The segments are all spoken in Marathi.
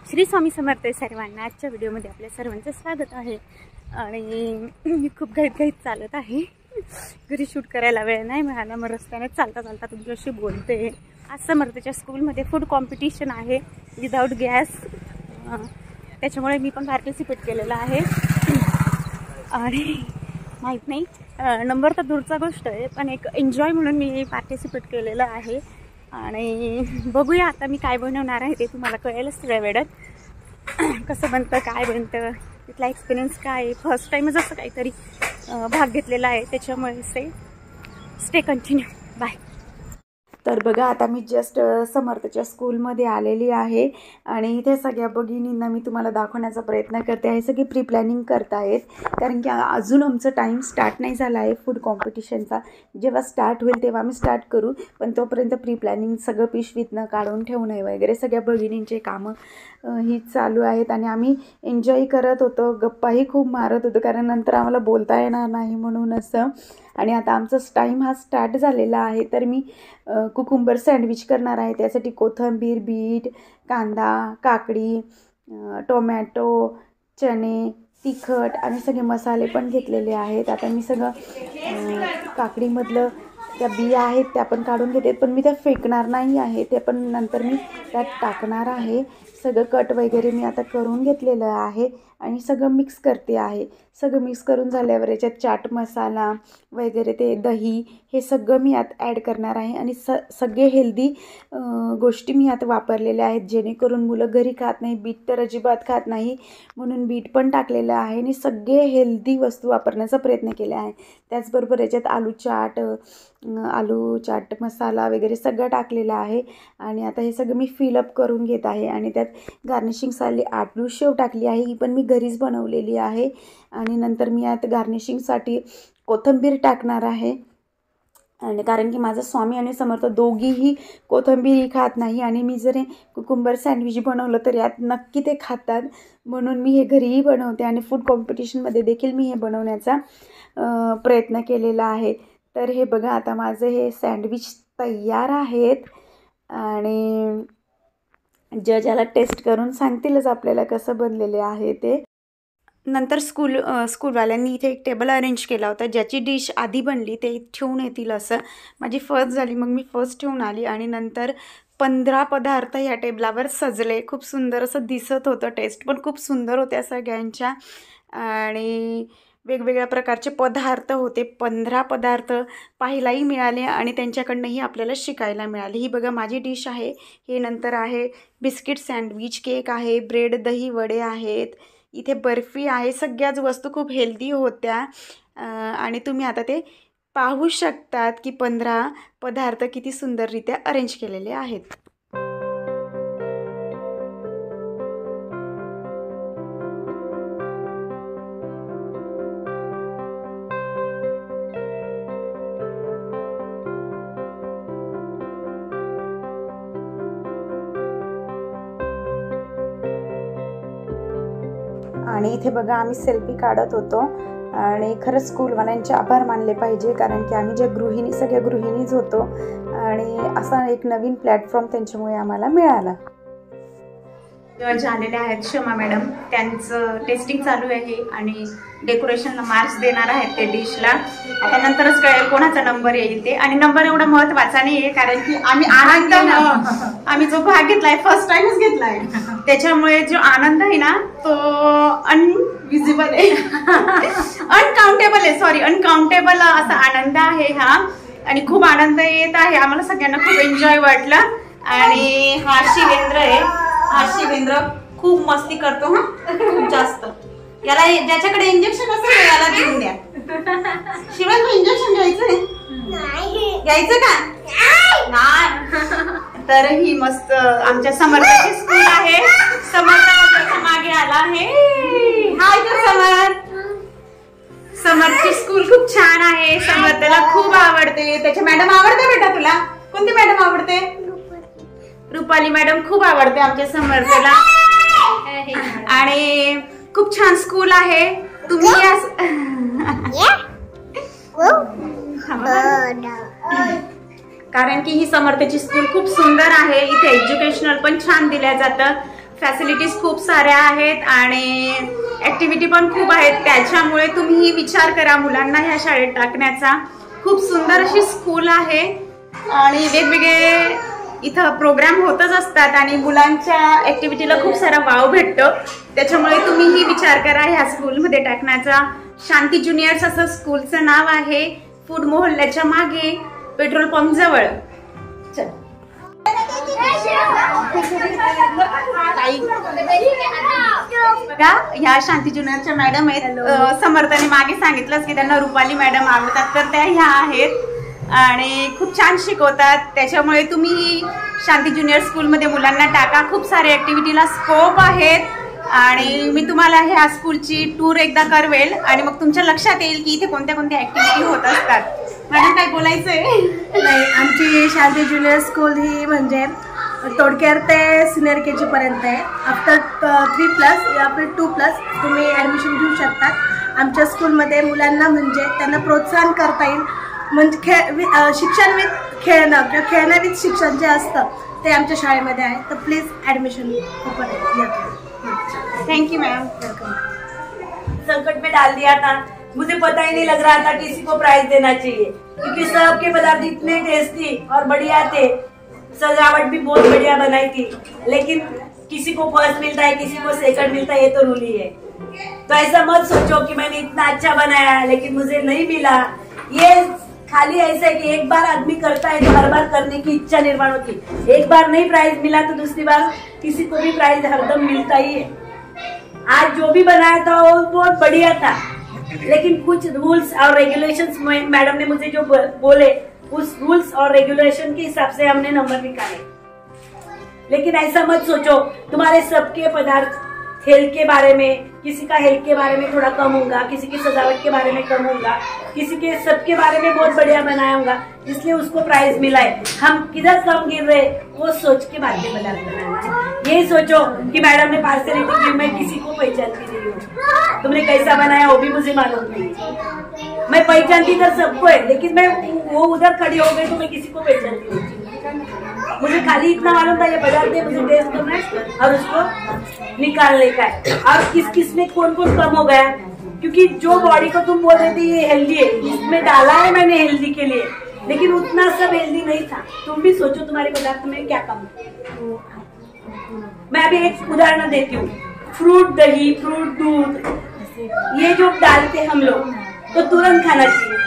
श्री स्वामी समर्थ सर्वांना। आजच्या व्हिडिओमध्ये आपल्या सर्वांचं स्वागत आहे। आणि मी खूप घाईत चालत आहे, घरी शूट करायला वेळ नाही मिळाला, मग रस्त्याने चालता चालता तुमच्याशी बोलते। आज समर्थच्या स्कूलमध्ये फूड कॉम्पिटिशन आहे विदाउट गॅस, त्याच्यामुळे मी पण पार्टिसिपेट केलेला आहे। आणि माहीत नाही नंबर तर दूरचा गोष्ट आहे, पण एक एन्जॉय म्हणून मी पार्टिसिपेट केलेलं आहे। आणि बघूया आता मी काय बनवणार आहे ते तुम्हाला कळेलच थोड्या वेळात, कसं बनतं काय बनतं, तिथला एक्सपिरियन्स काय आहे। फर्स्ट टाईमच असं काहीतरी भाग घेतलेला आहे, त्याच्यामुळे स्टे कंटिन्यू बाय। तर बघा आता मी जस्ट समर्थच्या स्कूलमध्ये आलेली आहे आणि इथे सगळ्या भगिनींना मी तुम्हाला दाखवण्याचा प्रयत्न करते आहे। सगळी प्री प्लॅनिंग करत आहेत, कारण की अजून आमचं टाईम स्टार्ट नाही झाला आहे फूड कॉम्पिटिशनचा। जेव्हा स्टार्ट होईल तेव्हा आम्ही स्टार्ट करू, पण तोपर्यंत प्री प्लॅनिंग सगळं पिशवीतनं काढून ठेवणं वगैरे सगळ्या भगिनींचे कामं ही चालू आहेत। आणि आम्ही एन्जॉय करत होतो, गप्पाही खूप मारत होतो, कारण नंतर आम्हाला बोलता येणार नाही म्हणून असं। आणि आता आमचा टाईम हा स्टार्ट झालेला आहे। तर मी कुकुंबर सँडविच करणार आहे, त्यासाठी कोथिंबीर, बीट, कांदा, काकडी, टोमॅटो, चणे, तिखट आणि सगळे मसाले पण घेतलेले आहेत। आता मी सगळं काकडीमधलं त्या बिया आहेत त्या पण काढून घेते, पण मी त्या फेकणार नाही आहे, ते पण नंतर मी त्यात टाकणार आहे। सगळं कट वगैरे मी आता करून घेतलेलं आहे आणि सगळं मिक्स करते आहे। सगळं मिक्स करून झाल्यावर याच्यात चाट मसाला वगैरे ते दही हे सगळं मी यात ॲड करणार आहे। आणि सगळे हेल्दी गोष्टी मी यात वापरलेल्या आहेत, जेणेकरून मुलं घरी खात नाही, बीट तर अजिबात खात नाही, म्हणून बीट पण टाकलेलं आहे आणि सगळे हेल्दी वस्तू वापरण्याचा प्रयत्न केला आहे। त्याचबरोबर याच्यात आलू चाट मसाला वगैरे सगळं टाकलेलं आहे। आणि आता हे सगळं मी फिलअप करून घेत आहे आणि त्यात गार्निशिंगसाठी आलू शेव टाकली आहे, ही पण मी घरीच बनवलेली आहे। आणि नंतर मी यात गार्निशिंगसाठी कोथिंबीर टाकणार आहे, आणि कारण की माझा स्वामी आणि समर्थ दोघीही कोथिंबीर खात नाही, आणि मी जर हे कुकुंबर सँडविच बनवलं तर यात नक्की ते खातात, म्हणून मी हे घरीही बनवते आणि फूड कॉम्पिटिशनमध्ये देखील मी हे बनवण्याचा प्रयत्न केलेला आहे। तर हे बघा आता माझं हे सँडविच तयार आहेत आणि जज याला टेस्ट करून सांगतीलच आपल्याला कसं बनलेले आहे ते। नंतर स्कूलवाल्यांनी इथे एक टेबल अरेंज केला होता, ज्याची डिश आधी बनली ते ठेवून येतील असं। माझी फर्स्ट झाली, मग मी फर्स्ट ठेवून आली आणि नंतर 15 पदार्थ या टेबलावर सजले। खूप सुंदर असं दिसत होतं, टेस्ट पण खूप सुंदर होत्या सगळ्यांच्या, आणि वेगवेगळ्या प्रकारचे पदार्थ होते। 15 पदार्थ पाहायलाही मिळाले आणि त्यांच्याकडनंही आपल्याला शिकायला मिळाले। ही बघा माझी डिश आहे, हे नंतर आहे बिस्किट सँडविच, केक आहे, ब्रेड दही वडे आहेत, इथे बर्फी आहे, सगळ्याच वस्तू खूप हेल्दी होत्या। आणि तुम्ही आता ते पाहू शकतात की 15 पदार्थ किती सुंदररित्या अरेंज केलेले आहेत। आणि इथे बघा आम्ही सेल्फी काढत होतो, आणि खरंच स्कूलवाल्यांचे आभार मानले पाहिजे, कारण की आम्ही सगळ्या गृहिणीच होतो आणि असा एक नवीन प्लॅटफॉर्म त्यांच्यामुळे आम्हाला मिळाला। जज आलेले आहेत शमा मॅडम, त्यांचं टेस्टिंग चालू आहे आणि डेकोरेशनला मार्क्स देणार आहेत ते डिशला। आता नंतरच कळेल कोणाचा नंबर येईल ते, आणि नंबर एवढा महत्त्वाचा नाही आहे, कारण की आम्ही जो भाग घेतलाय फर्स्ट टाइमच घेतलाय, त्याच्यामुळे जो आनंद आहे ना तो अनविजिबल आहे, अनकाउंटेबल आहे, सॉरी अनकाउंटेबल असा आनंद आहे हा। आणि खूप आनंद येत आहे आम्हाला सगळ्यांना, खूप एन्जॉय वाटलं। आणि हा शिवेंद्र आहे, हा शिवेंद्र खूप मस्ती करतो, हा खूप जास्त। याला ज्याच्याकडे इंजेक्शन असेल याला देऊन द्या। शिवेंद्र इंजेक्शन घ्यायचं का? नाही। तर ही मस्त आमच्या समर्थची स्कूल आहे, समर्थ मागे आला आहे, हाय कर समर्थ। समर्थची स्कूल खूप छान आहे, समर्थला खूप आवडते। त्याची मॅडम आवडते बेटा तुला? कोणती मॅडम आवडते? रुपाली मॅडम खूप आवडते आमच्या समर्थला, आणि खूप छान स्कूल आहे। तुम्ही कारण की ही समर्थची स्कूल खूप सुंदर आहे, इथे एज्युकेशनल पण छान दिल्या जातं, फॅसिलिटीज खूप साऱ्या आहेत आणि ॲक्टिव्हिटी पण खूप आहेत. त्याच्यामुळे तुम्ही विचार करा मुलांना ह्या शाळेत टाकण्याचा. खूप सुंदर अशी स्कूल आहे आणि वेगवेगळे इथं प्रोग्राम होतच असतात आणि मुलांच्या ॲक्टिव्हिटीला खूप सारा वाव भेटतो. त्याच्यामुळे तुम्हीही विचार करा ह्या स्कूलमध्ये टाकण्याचा. शांती ज्युनियर्स असं स्कूलचं नाव आहे. फूड मोहल्ल्याच्या मागे पेट्रोल पंप जवळ. बघा ह्या शांती ज्युनियरच्या मॅडम आहेत. समर्थाने मागे सांगितलंच की त्यांना रुपाली मॅडम आवडतात, तर त्या ह्या आहेत आणि खूप छान शिकवतात. त्याच्यामुळे तुम्ही शांती ज्युनियर स्कूलमध्ये मुलांना टाका. खूप सारे ॲक्टिव्हिटीला स्कोप आहेत आणि मी तुम्हाला ह्या स्कूलची टूर एकदा करवेल आणि मग तुमच्या लक्षात येईल की इथे कोणत्या कोणत्या ॲक्टिव्हिटी होत असतात. मॅडम काय बोलायचंय? नाही, आमची शांती ज्युनियर स्कूल ही म्हणजे थोडक्यात ते सिनियर KG पर्यंत आहे. आफ्टर 3+ या फिर 2+ तुम्ही ॲडमिशन घेऊ शकतात. आमच्या स्कूलमध्ये मुलांना म्हणजे त्यांना प्रोत्साहन करता येईल. म्हणजे शिक्षण विथ खेळणं किंवा खेळणं विथ शिक्षण जे असतं ते आमच्या शाळेमध्ये आहे. तर please admission thank you ma'am. संकट में डाल दिया था, मुझे पता ही नहीं लग रहा था किसी को प्राइज देना चाहिए क्योंकि सबके पदार्थ इतने टेस्टी और बढ़िया थे, सजावट भी बहुत बढ़िया बनाई थी, लेकिन किसी को फर्स्ट मिलता है किसी को सेकंड मिलता है, ये तो रूल ही है. तो ऐसा मत सोचो कि मैंने इतना अच्छा बनाया लेकिन मुझे नहीं मिला. ये खाली ऐसा है कि एक बार आदमी करता है तो हर बार करने की इच्छा निर्माण होती. एक बार नहीं प्राइज मिला तो दूसरी बार किसी को भी प्राइज हरदम मिलता ही है. आज जो भी बनाया था वो बहुत बढ़िया था, लेकिन कुछ रूल्स और रेगुलेशंस मैडम ने मुझे जो बोले उस रूल्स और रेगुलेशन के हिसाब से हमने नंबर निकाले. लेकिन ऐसा मत सोचो तुम्हारे सबके पदार्थ हेल्थ के बारे में, किसी का हेल्थ के बारे में थोड़ा कम होगा, किसी की सजावट के बारे में कम होगा, किसी के सबके बारे में बहुत बढ़िया बनाया होगा इसलिए उसको प्राइज मिला है. हम किधर कम गिर रहे वो सोच के बाद में पदार्थ बनाना. यही सोचो कि मैडम ने पार्सलिटी की, मैं किसी को पहचानती नहीं हूँ. तुमने कैसा बनाया वो भी मुझे मालूम नहीं. मैं पहचानती तो सबको है, लेकिन मैं वो उधर खड़ी हो गई तो मैं किसी को पहचानती नहीं. मुझे खाली इतना मालूम था ये पदार्थ है, मुझे टेस्ट करना है और उसको निकालने का है. और किस किस में कौन कौन कम हो गया, क्योंकि जो बॉडी को तुम बोल रहे थे ये हेल्दी है, इसमें डाला है मैंने हेल्दी के लिए, लेकिन उतना सब हेल्दी नहीं था. तुम भी सोचो तुम्हारे पदार्थ में क्या कम है. मैं अभी एक उदाहरण देती हूँ. फ्रूट दही, फ्रूट दूध, ये जो डालते हम लोग तो तुरंत खाना चाहिए.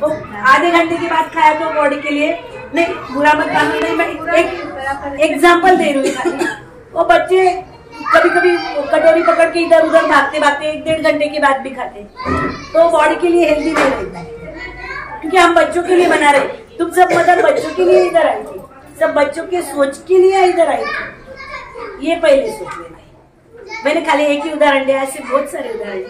तो आधे घंटे के बाद खाया तो बॉडी के लिए नहीं, बुरा मत मानो. नहीं, मैं एक एग्जाम्पल दे रही हूँ. वो बच्चे कभी कभी कटोरी पकड़ के इधर उधर भागते भागते 1-1.5 घंटे के बाद भी खाते, तो बॉडी के लिए हेल्दी नहीं रहता है. क्योंकि हम बच्चों के लिए बना रहे. तुम सब मदर बच्चों के लिए इधर आई थी, सब बच्चों के सोच के लिए इधर आई थी. ये पहले सोच लेना. मैंने खाली एक ही उदाहरण दिया, ऐसे बहुत सारे उदाहरण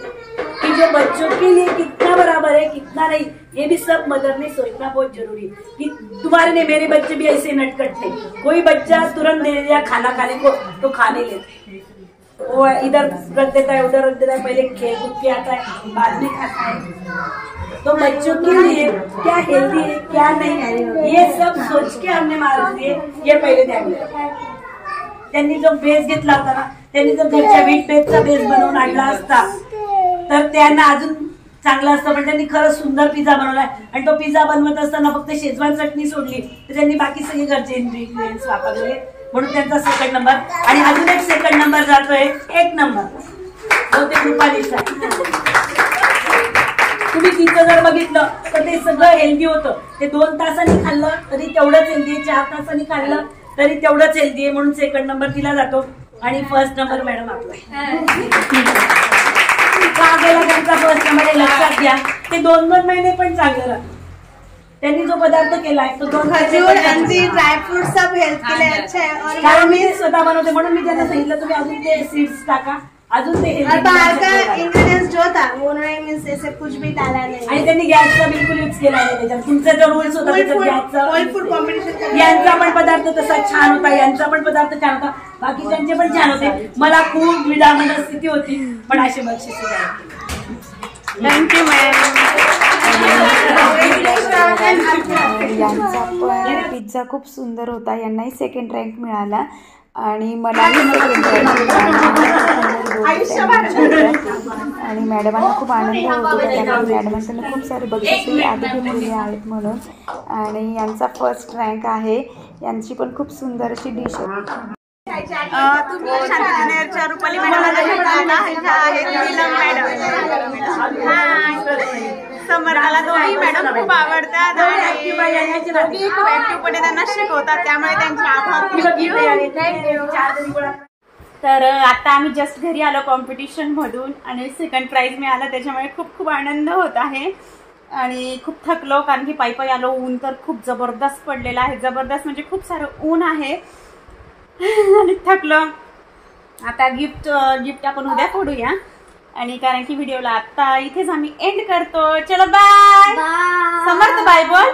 कि जो बच्चों के लिए कितना बराबर है कितना नहीं, ये भी सब मदर ने सोचना बहुत जरूरी है. कि तुम्हारे नहीं, मेरे बच्चे भी ऐसे नटखट थे. कोई बच्चा तुरंत दे दिया खाना खाने को तो खाने लेते, वो इधर रख देता है उधर रख देता है, पहले खेल कूद के आता है बाद में खाता है. तो बच्चों के लिए क्या हेल्दी है क्या नहीं है ये सब सोच के हमने मार्क्स दिए. ये पहिले ध्यान दिलं. त्यांनी जो बेस घेतला होता ना, त्यांनी जर घरच्या व्हीट बेसचा बेस बनवून आणला असता तर त्यांना अजून चांगलं असतं. पण त्यांनी खरंच सुंदर पिझ्झा बनवलाय आणि तो पिझ्झा बनवत असताना फक्त शेजवान चटणी सोडली तर त्यांनी बाकी सगळे घरचे इन्ग्रेडियंट्स वापरले, म्हणून त्यांचा 2nd नंबर. आणि अजून एक 2nd नंबर जातोय 1 नंबर, तो ते कृपालीचा. तुम्ही तिचं जर बघितलं तर ते सगळं हेल्दी होतं. ते 2 तासांनी खाल्लं तरी तेवढंच हेल्दी आहे, 4 तासांनी खाल्लं तरी तेवढंच हेल्दी आहे, म्हणून 2nd नंबर तिला जातो. आणि 1st नंबर मॅडम आपला का गेला त्यांचा 1st नंबर लक्षात घ्या. ते 2-2 महिने पण चांगलं राहतं. त्यांनी जो पदार्थ केलाय तो 2 ड्रायफ्रूट सब हेल्थ के लिए अच्छा है. और कारण मी स्वतः बनवते म्हणून मी त्यांना सांगितलं तुम्ही अजून ते सीड्स टाका, अजून ते बाहर का इंग्रेडिएंट्स जो था उन्होंने मीन्स ऐसे कुछ भी डाला नहीं. आणि त्यांनी गॅसचा बिलकुल यूज केला नाही त्याच्यात. तुमचा जो रूल्स होता गॅसचा, ऑइल फूड कॉम्बिनेशन, यांचा पण पदार्थ तसा छान होता, यांचा पण पदार्थ छान होता, बाकीच्यांचे पण छान होते. मला खूप विडामण स्थिती होती पण असे बक्षीस थँक्यू मॅम. यांचा पण पिझ्झा खूप सुंदर होता. यांनाही 2nd रँक मिळाला आणि मलाही आणि मॅडमांना खूप आनंद होतो त्याच्यामुळे मॅडमांना खूप सारे बक्षीसही यादी घेतलेली आहेत म्हणून. आणि यांचा फर्स्ट रँक आहे. यांची पण खूप सुंदर अशी डिश आहे. तुम्ही शांती ज्युनियरच्या रुपाली मॅडमला समर्थाला दोन्ही मॅडम खूप आवडतात आणि दोघी खूप ऍक्टिव्हपणे त्यांना शिकवतात, त्यामुळे त्यांचे आभार. तर आता आम्ही जस्ट घरी आलो कॉम्पिटिशन मधून आणि सेकंड प्राइज मिळाला, त्याच्यामुळे खूप खूप आनंद होत आहे. आणि खूप थकलो कारण की पायी पायी आलो. ऊन तर खूप जबरदस्त पडलेला आहे, जबरदस्त म्हणजे खूप सारं ऊन आहे आणि थकलो. आता गिफ्ट आपण उद्या फोडूया आणि कारण की व्हिडिओला आता इथेच आम्ही एंड करतो. चलो बाय. समर्थ बाय बोल.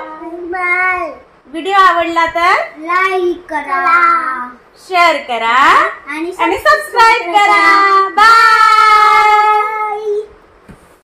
बाय. व्हिडिओ आवडला तर लाईक करा, शेअर करा आणि सबस्क्राईब करा.